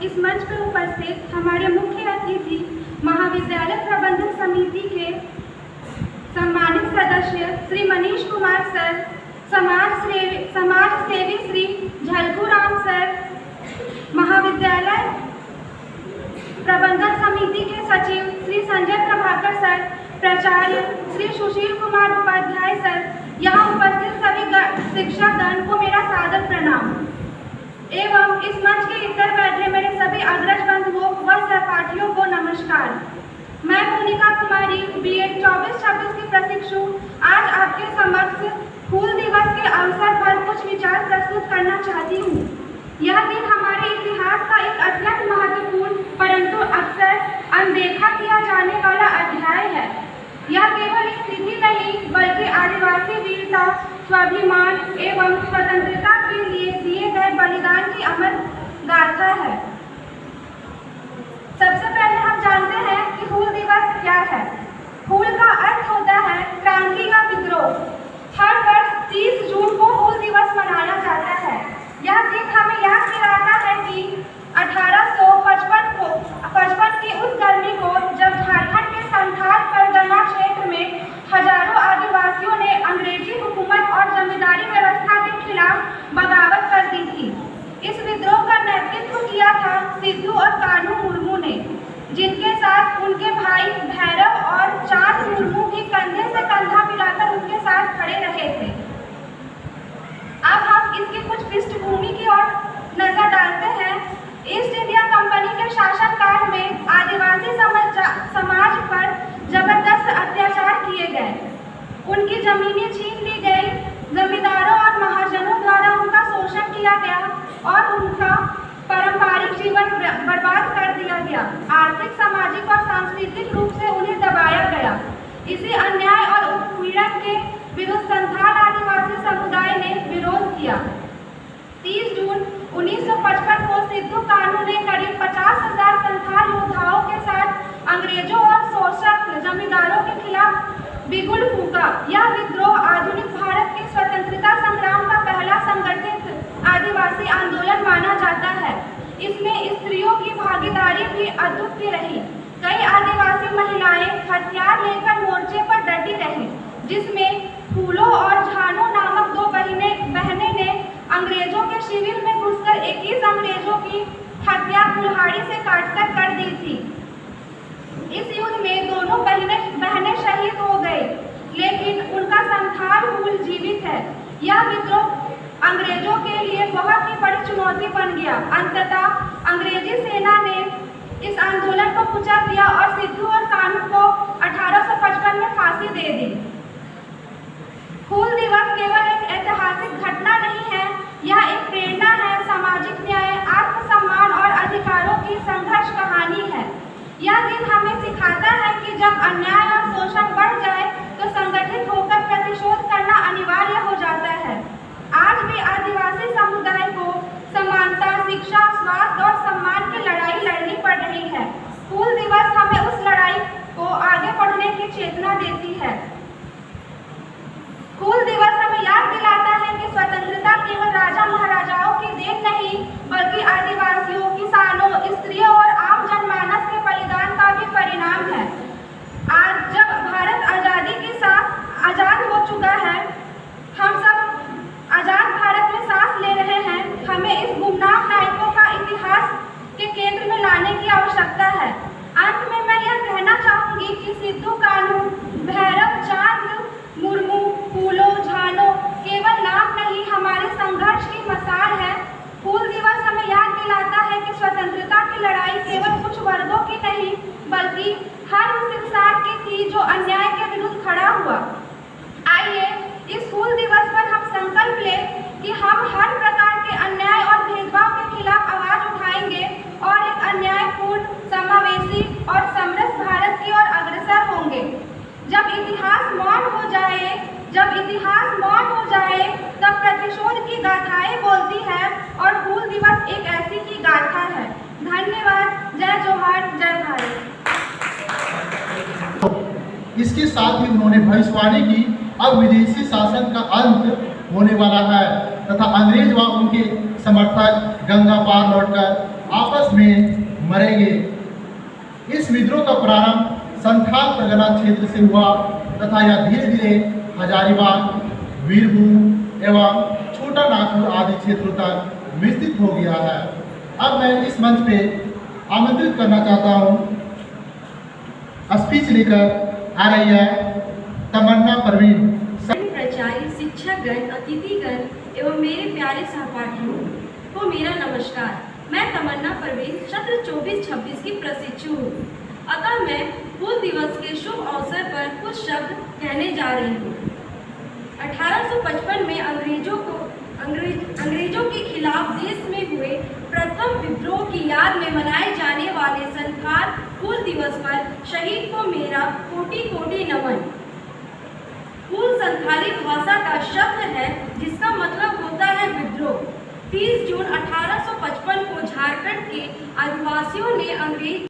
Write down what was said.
इस मंच पर उपस्थित हमारे मुख्य अतिथि महाविद्यालय प्रबंधन समिति के सम्मानित सदस्य श्री मनीष कुमार सर, समाज सेवी श्री झलकू राम सर, महाविद्यालय प्रबंधन समिति के सचिव श्री संजय प्रभाकर सर, प्राचार्य श्री सुशील कुमार उपाध्याय सर, यहाँ उपस्थित सभी शिक्षकगण को मेरा सादर प्रणाम एवं इस मंच के इतर बैठे मेरे सभी अग्रज बंधुओं व सहपाठियों को नमस्कार। मैं मोनिका कुमारी बीएड 24-26 की प्रशिक्षु आज आपके समक्ष हूल दिवस के अवसर पर कुछ विचार प्रस्तुत करना चाहती हूँ। यह दिन हमारे इतिहास का एक अत्यंत महत्वपूर्ण परंतु अक्सर अनदेखा किया जाने वाला अध्याय है। यह केवल एक तिथि नहीं बल्कि आदिवासी वीरता, स्वाभिमान एवं स्वतंत्रता के लिए दिए गए बलिदान की अमर गाथा है। सबसे पहले हम जानते हैं कि हूल दिवस क्या है। हूल का अर्थ होता है क्रांति का विद्रोह। हर वर्ष 30 जून को हूल दिवस मनाया जाता है। यह दिन हमें याद दिलाता है कि 1855 की उस गर्मी को जब झारखंड के संथाल परगना क्षेत्र में हजारों आदिवासियों ने अंग्रेजी हुकूमत और जमींदारी व्यवस्था के खिलाफ बगावत कर दी थी। इस विद्रोह का नेतृत्व किया था सिद्धू और कान्हू मुर्मू ने, जिनके साथ उनके भाई भैरव और चांद मुर्मू भी कंधे से कंधा मिलाकर उनके साथ खड़े रहे थे। अब हम इसकी कुछ पृष्ठभूमि की ओर नजर डालते हैं। ईस्ट इंडिया कंपनी के शासनकाल में आदिवासी समाज पर जबरदस्त अत्याचार किए गए। उनकी जमीनें छीन ली गई, जमींदारों और महाजनों द्वारा उनका शोषण किया गया और उनका पारंपरिक जीवन बर्बाद कर दिया गया। आर्थिक, सामाजिक और सांस्कृतिक रूप से उन्हें दबाया गया। इसी अन्याय और उत्पीड़न के विरुद्ध संथाल आदिवासी समुदाय ने विरोध किया। 30 जून 1955 को सिद्धू कान्हू ने करीब 50,000 संथाल योद्धाओं के साथ अंग्रेजों और शोषक जमींदारों के खिलाफ बिगुल फूंका। यह विद्रोह आधुनिक भारत के स्वतंत्रता संग्राम का पहला संगठित आदिवासी आंदोलन माना जाता है। इसमें स्त्रियों की भागीदारी भी अद्वितीय रही। कई आदिवासी महिलाएं हथियार लेकर मोर्चे पर डटी रहीं, जिसमें फूलों और झानो नामक 2 बहनें ने अंग्रेजों के शिविर में घुसकर 21 अंग्रेजों की हत्या कुल्हाड़ी से काटकर कर दी थी। इस युद्ध में दोनों बहनें शहीद हो गई, लेकिन उनका संथाल हूल जीवित है। यह विद्रोह अंग्रेजों के लिए बहुत ही बड़ी चुनौती बन गया। अंततः अंग्रेजी सेना ने इस आंदोलन को कुचल दिया और सिद्धू और कान्हू को 1855 में फांसी दे दी। हूल दिवस केवल एक ऐतिहासिक घटना नहीं है, यह एक प्रेरणा है, सामाजिक न्याय, आत्मसम्मान और अधिकारों की संघर्ष कहानी है। यह दिन हमें सिखाता है कि जब अन्याय और शोषण बढ़ जाए तो संगठित होकर प्रतिशोध करना अनिवार्य हो जाता है। आज भी आदिवासी समुदाय को समानता, शिक्षा, स्वास्थ्य और सम्मान की लड़ाई लड़नी पड़ रही है। हूल दिवस हमें उस लड़ाई को आगे बढ़ने की चेतना देती है। हूल दिवस हमें याद दिलाता है कि स्वतंत्रता केवल राजा महाराजाओं की देन नहीं, बल्कि आदिवासियों, किसानों, स्त्रियों और आम जनमानस के बलिदान का भी परिणाम है। आज जब भारत आजादी के साथ आजाद हो चुका है, हम सब आजाद भारत में सांस ले रहे हैं, हमें इस गुमनाम नायकों का इतिहास के केंद्र में लाने की आवश्यकता है। अंत में मैं यह कहना चाहूंगी कि सिद्धू कान्हू, भैरव, चांद मुर्मू, फूलों, झानो केवल नाम नहीं, हमारे संघर्ष की मसाल है। हूल दिवस हमें याद दिलाता है कि स्वतंत्रता की लड़ाई केवल कुछ वर्गों की नहीं, बल्कि हर उस इंसान की थी जो अन्याय के विरुद्ध खड़ा हुआ। आइए इस हूल दिवस पर हम संकल्प लें कि हम हर प्रकार के अन्याय और भेदभाव के खिलाफ आवाज उठाएंगे और एक अन्यायपूर्ण, समावेशी और समृद्ध भारत की ओर अग्रसर होंगे। जब इतिहास मौन हो जाए तब प्रतिशोध की गाथाएं बोलती है और हूल दिवस एक ऐसी ही गाथा है। धन्यवाद। जय जोहार, जय भारत। इसके साथ ही उन्होंने भविष्यवाणी की अब विदेशी शासन का अंत होने वाला है तथा अंग्रेज व उनके समर्थक गंगा पार लौटकर आपस आपस में मरेंगे। इस विद्रोह का प्रारंभ संथाल परगना क्षेत्र से हुआ तथा यह धीरे धीरे हजारीबाग, वीरभूम एवं छोटा नागपुर आदि क्षेत्रों तक विस्तृत हो गया है। अब मैं इस मंच पे आमंत्रित करना चाहता हूँ, स्पीच लेकर आ रही है तमन्ना परवीन। प्राचार्य, शिक्षकगण, अतिथिगण एवं मेरे प्यारे सहपाठियों को मेरा नमस्कार। मैं तमन्ना परवीन सत्र 24-26 की प्रशिक्षु हूँ। अतः मैं हूल दिवस के शुभ अवसर पर कुछ शब्द कहने जा रही हूँ। 1855 में अंग्रेजों के खिलाफ देश में हुए प्रथम विद्रोह की याद में मनाए जाने वाले संथाल हूल दिवस पर शहीद को मेरा कोटि कोटि नमन। हूल संथाली भाषा का शब्द है जिसका मतलब होता है विद्रोह। 30 जून 1855 को झारखंड के आदिवासियों ने अंग्रेज